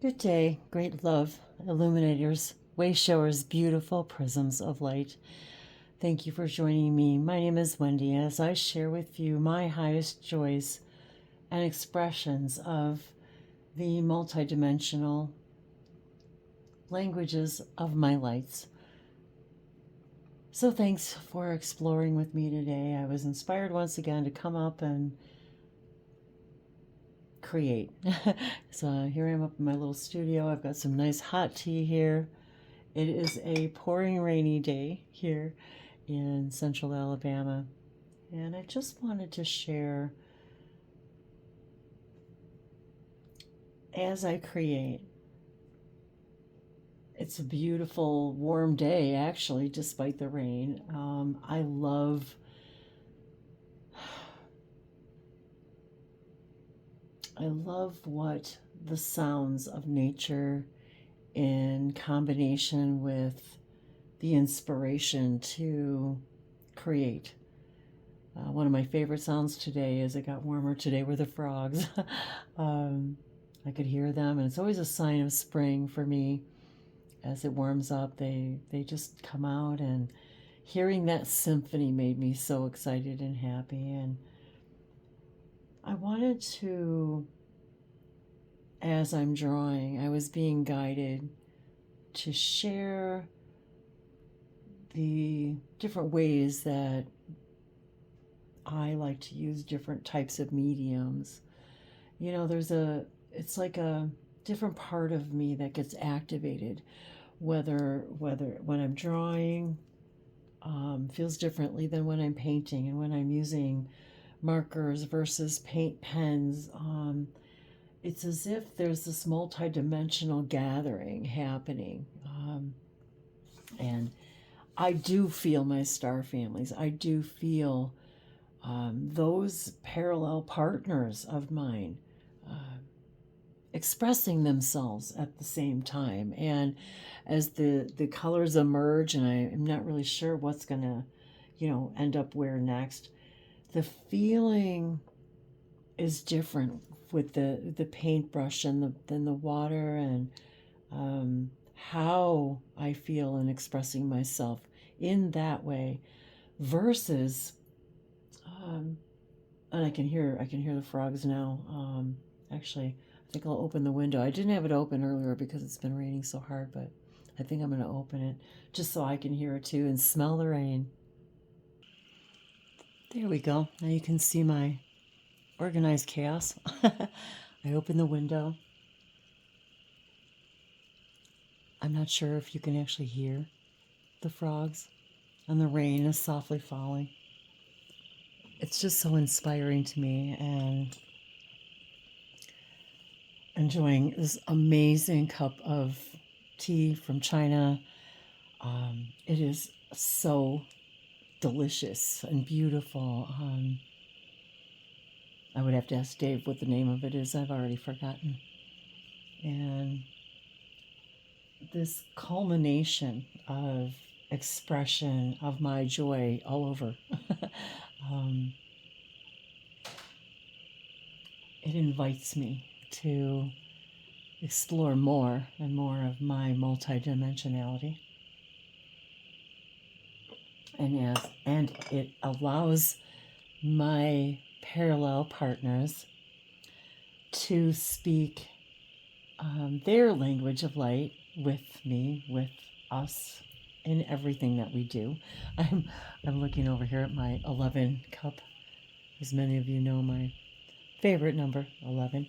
Good day, great love, illuminators, way showers, beautiful prisms of light. Thank you for joining me. My name is Wendy as I share with you my highest joys and expressions of the multidimensional languages of my lights. So thanks for exploring with me today. I was inspired once again to come up and create. So here I am up in my little studio. I've got some nice hot tea here. It is a pouring rainy day here in central Alabama, and I just wanted to share as I create. It's a beautiful, warm day, actually, despite the rain. I love what the sounds of nature in combination with the inspiration to create. One of my favorite sounds today, as it got warmer today, were the frogs. I could hear them, and it's always a sign of spring for me. As it warms up, they just come out, and hearing that symphony made me so excited and happy. And I wanted to, as I'm drawing, I was being guided to share the different ways that I like to use different types of mediums. You know, it's like a different part of me that gets activated, whether when I'm drawing, feels differently than when I'm painting, and when I'm using markers versus paint pens. It's as if there's this multi-dimensional gathering happening. And I do feel my star families. I do feel those parallel partners of mine expressing themselves at the same time. And as the colors emerge, and I'm not really sure what's going to, end up where next, the feeling is different with the paintbrush and the water, and how I feel in expressing myself in that way versus and I can hear the frogs now. Actually, I think I'll open the window. I didn't have it open earlier because it's been raining so hard, but I think I'm going to open it just so I can hear it too and smell the rain. There we go. Now you can see my organized chaos. I open the window. I'm not sure if you can actually hear the frogs, and the rain is softly falling. It's just so inspiring to me, and enjoying this amazing cup of tea from China. It is so delicious and beautiful. I would have to ask Dave what the name of it is. I've already forgotten. And this culmination of expression of my joy all over. It invites me to explore more and more of my multidimensionality. And it allows my parallel partners to speak their language of light with me, with us, in everything that we do. I'm looking over here at my 11 cup. As many of you know, my favorite number, 11.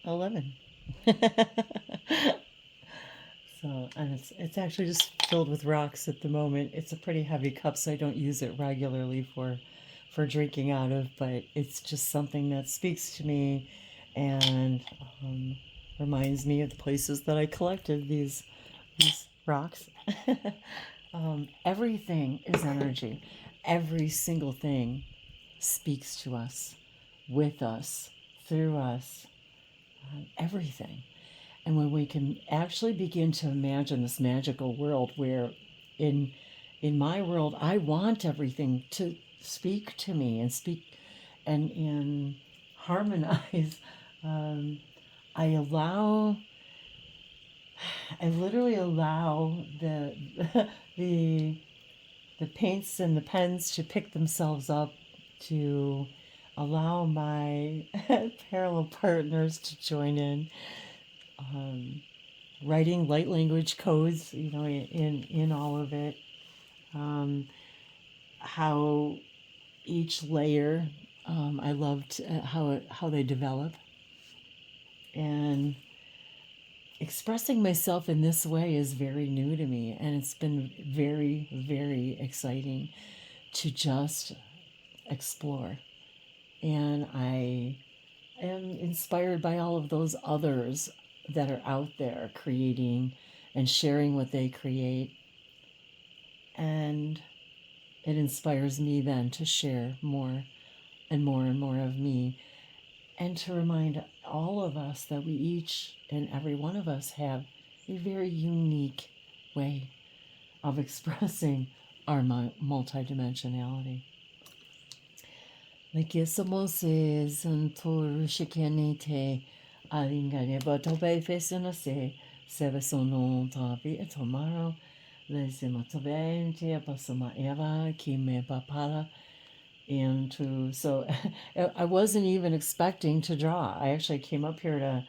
11. So, and it's actually just filled with rocks at the moment. It's a pretty heavy cup, so I don't use it regularly for drinking out of, but it's just something that speaks to me and reminds me of the places that I collected these rocks. Everything is energy. Every single thing speaks to us, with us, through us, everything. And when we can actually begin to imagine this magical world where in my world, I want everything to speak to me and speak and harmonize. I allow, I literally allow the the paints and the pens to pick themselves up, to allow my parallel partners to join in, um, writing light language codes, in all of it. Um, how each layer, I loved how they develop, and expressing myself in this way is very new to me, and it's been very, very exciting to just explore. And I am inspired by all of those others that are out there creating and sharing what they create. And it inspires me then to share more and more and more of me, and to remind all of us that we each and every one of us have a very unique way of expressing our multidimensionality. Like somos santor shikanite alingane batobe fesana se sevesono tavi tomorrow les motovente pasama eva kime papala. And so I wasn't even expecting to draw. I actually came up here to,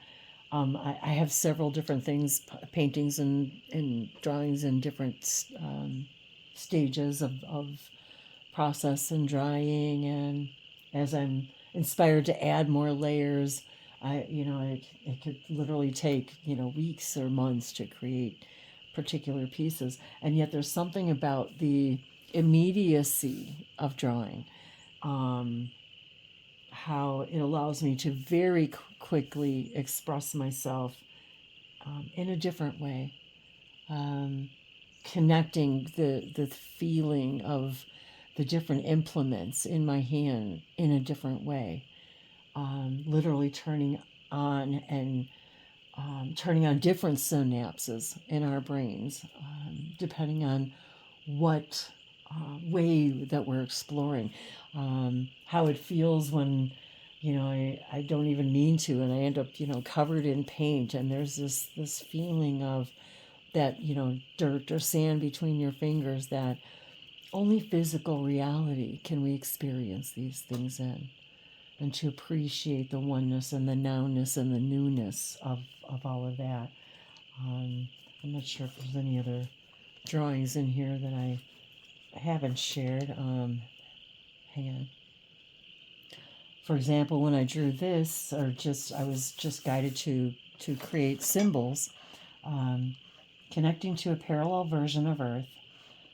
I have several different things, paintings and drawings in different stages of process and drying. And as I'm inspired to add more layers, it could literally take, weeks or months to create particular pieces. And yet there's something about the immediacy of drawing, how it allows me to very quickly express myself in a different way, connecting the feeling of the different implements in my hand in a different way, literally turning on and turning on different synapses in our brains, depending on what way that we're exploring, how it feels when, I don't even mean to, and I end up, covered in paint, and there's this feeling of that, dirt or sand between your fingers, that only physical reality can we experience these things in, and to appreciate the oneness and the nowness and the newness of all of that. I'm not sure if there's any other drawings in here that I haven't shared. Hang on. For example, when I drew this, I was just guided to create symbols, connecting to a parallel version of Earth,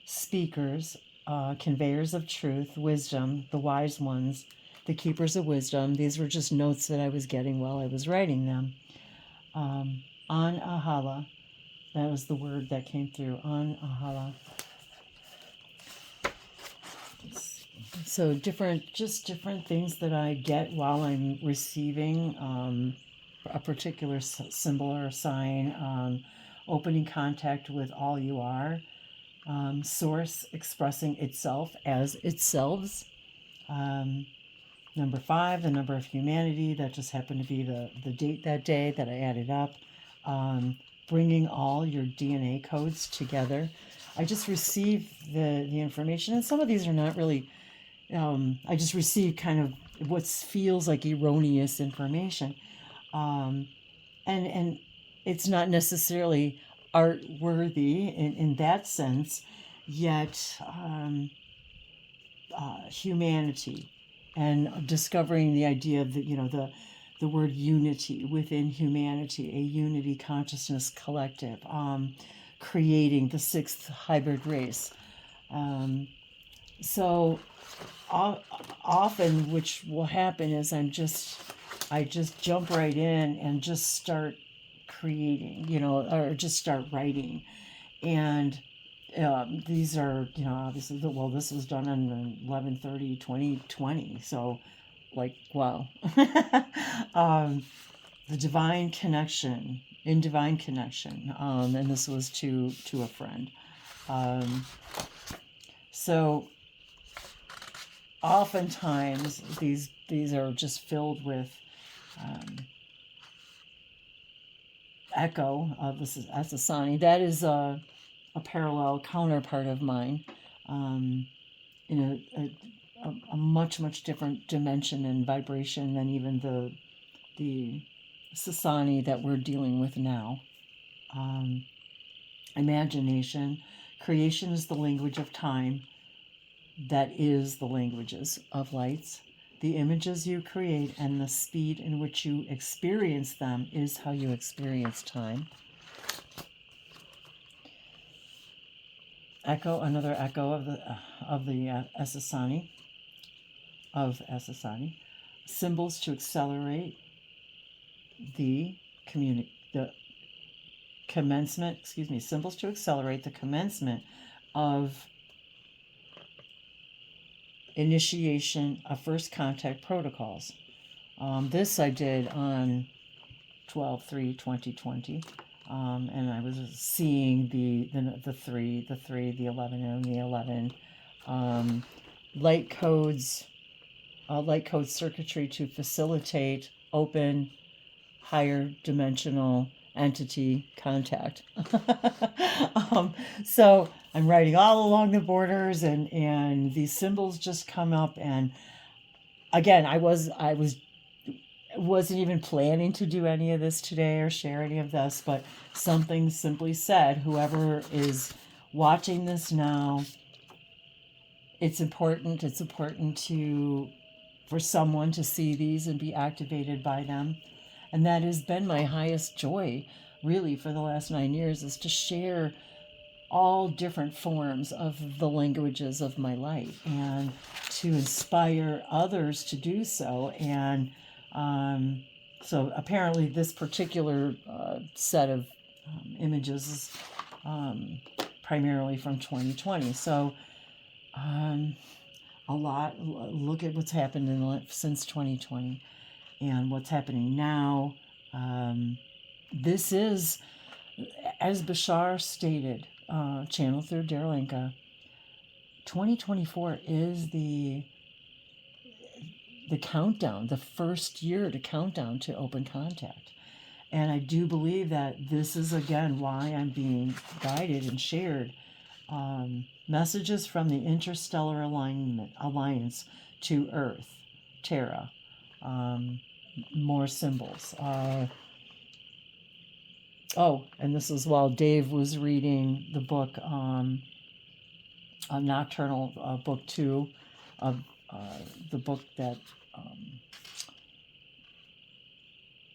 speakers, conveyors of truth, wisdom, the wise ones, the keepers of wisdom. These were just notes that I was getting while I was writing them. An Ahala, that was the word that came through. An Ahala. So different things that I get while I'm receiving a particular symbol or sign, opening contact with all you are, source expressing itself as itself. Number 5, the number of humanity, that just happened to be the date that day that I added up. Bringing all your DNA codes together. I just received the information, and some of these are not really, I just received kind of what feels like erroneous information. And it's not necessarily art worthy in that sense, yet humanity, and discovering the idea of the word unity within humanity, a unity consciousness collective, creating the 6th hybrid race. So often, which will happen, is I just jump right in and just start creating, or just start writing. And these are, obviously, this was done on 11/30/2020. So, like, wow. The divine connection, in divine connection. And this was to a friend. So oftentimes these are just filled with echo of this Essassani. That is a parallel counterpart of mine, in a much, much different dimension and vibration than even the Sasani that we're dealing with now. Imagination. Creation is the language of time. That is the languages of lights. The images you create and the speed in which you experience them is how you experience time. Echo, another echo of the Essassani, Symbols to accelerate the commencement. Symbols to accelerate the commencement of initiation of first contact protocols. This I did on 12/3/2020, and I was seeing the 3, the 11, and the 11 light codes, light code circuitry to facilitate open, higher dimensional entity contact. So I'm writing all along the borders, and these symbols just come up. And again, I wasn't even planning to do any of this today or share any of this, but something simply said, whoever is watching this now, it's important for someone to see these and be activated by them. And that has been my highest joy, really, for the last 9 years, is to share all different forms of the languages of my light and to inspire others to do so. And so apparently this particular set of images is primarily from 2020. So a lot, look at what's happened since 2020 and what's happening now. This is, as Bashar stated, channeled through Darryl Anka, 2024 is the countdown, the first year to countdown to open contact. And I do believe that this is, again, why I'm being guided and shared messages from the Interstellar Alliance to Earth, Terra, more symbols. And this is while Dave was reading the book, Nocturnal, book 2 of the book that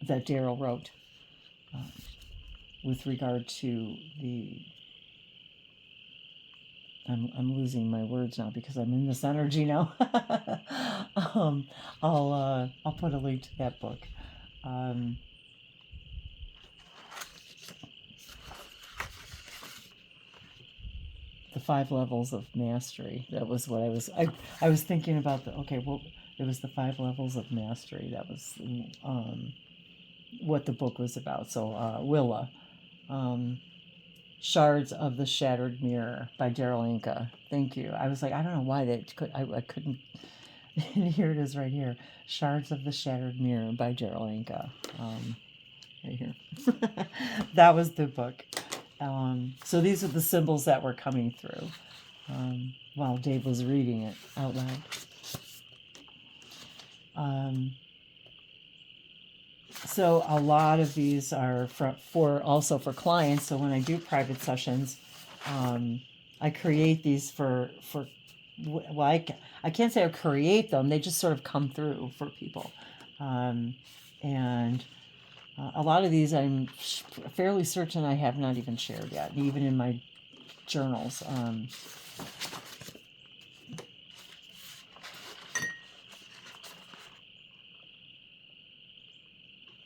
Darryl wrote with regard to the. I'm losing my words now because I'm in this energy now. I'll put a link to that book. The 5 levels of mastery. That was what I was thinking about. It was the 5 levels of mastery. That was what the book was about. So Willa, Shards of the Shattered Mirror by Darryl Anka. Thank you. I was like, I don't know why I couldn't. Here it is right here. Shards of the Shattered Mirror by Darryl Anka. Right here. That was the book. So these are the symbols that were coming through while Dave was reading it out loud. So a lot of these are also for clients. So when I do private sessions, I create these for I can't say I create them. They just sort of come through for people. And a lot of these I'm fairly certain I have not even shared yet, even in my journals.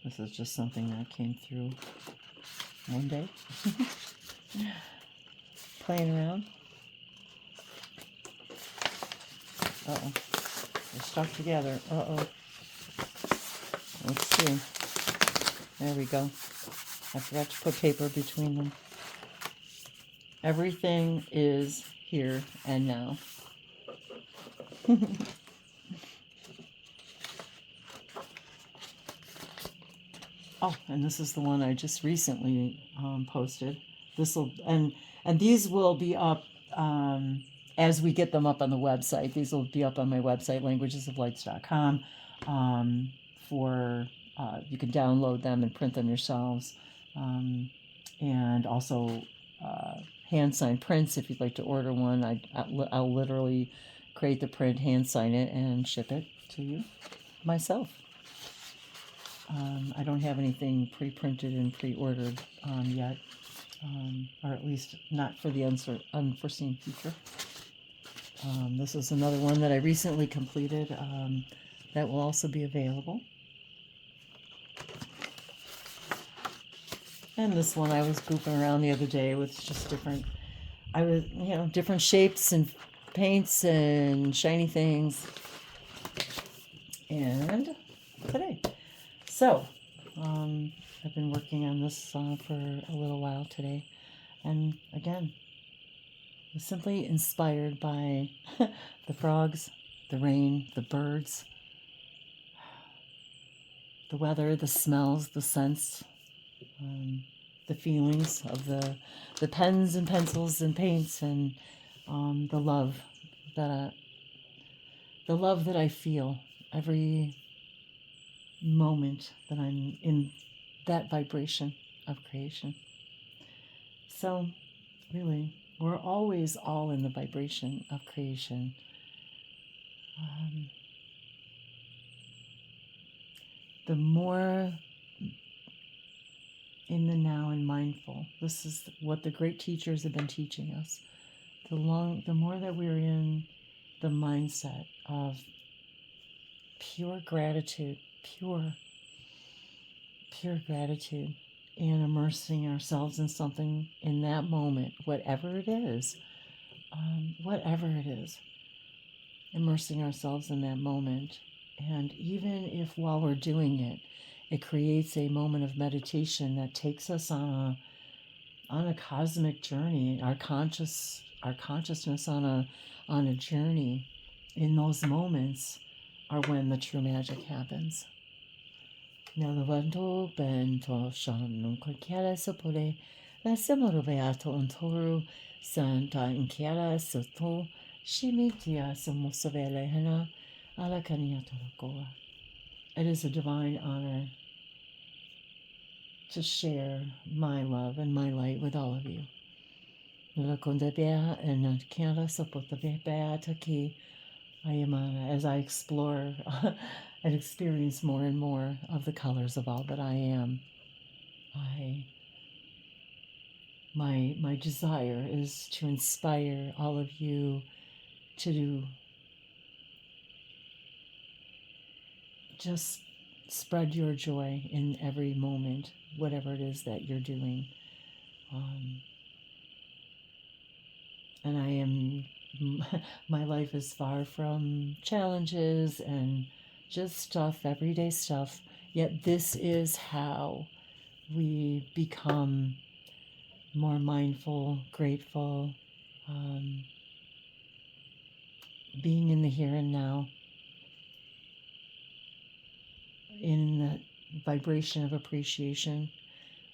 This is just something that came through one day. Playing around. Uh-oh. They're stuck together. Uh-oh. Let's see. There we go. I forgot to put paper between them. Everything is here and now. Oh, and this is the one I just recently posted. This will and these will be up as we get them up on the website. These will be up on my website, languagesoflights.com. For you can download them and print them yourselves, and also hand sign prints if you'd like to order one. I'll literally create the print, hand sign it, and ship it to you myself. I don't have anything pre-printed and pre-ordered yet, or at least not for the unforeseen future. This is another one that I recently completed that will also be available. And this one I was goofing around the other day with just different shapes and paints and shiny things. And today. So, I've been working on this for a little while today. And again, I was simply inspired by the frogs, the rain, the birds, the weather, the smells, the scents, the feelings of the pens and pencils and paints, and the love that I feel every moment that I'm in that vibration of creation. So, really, we're always all in the vibration of creation. The more in the now and mindful, this is what the great teachers have been teaching us. The more that we're in the mindset of pure gratitude, pure gratitude, and immersing ourselves in something in that moment, whatever it is, immersing ourselves in that moment. And even if while we're doing it, it creates a moment of meditation that takes us on a cosmic journey, our consciousness on a journey. In those moments are when the true magic happens. Nelevanto bento shan kwakera sapore la semoro beato ontoru santa inkiara soto shimitia samosovele hena alakania torokoa. It is a divine honor to share my love and my light with all of you. As I explore and experience more and more of the colors of all that I am, my desire is to inspire all of you to just spread your joy in every moment, whatever it is that you're doing. And my life is far from challenges and just stuff, everyday stuff. Yet this is how we become more mindful, grateful, being in the here and now, in the vibration of appreciation.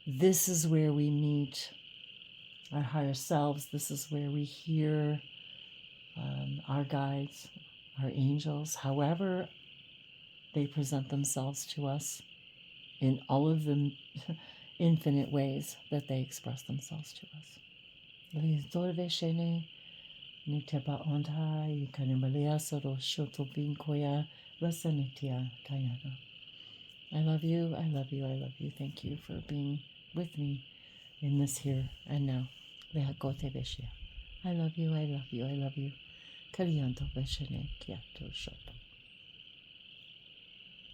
This is where we meet our higher selves. This is where we hear our guides, our angels, however they present themselves to us in all of the infinite ways that they express themselves to us. I love you, I love you, I love you. Thank you for being with me in this here and now. I love you, I love you, I love you. Karianto Veshene Kiato Shoto.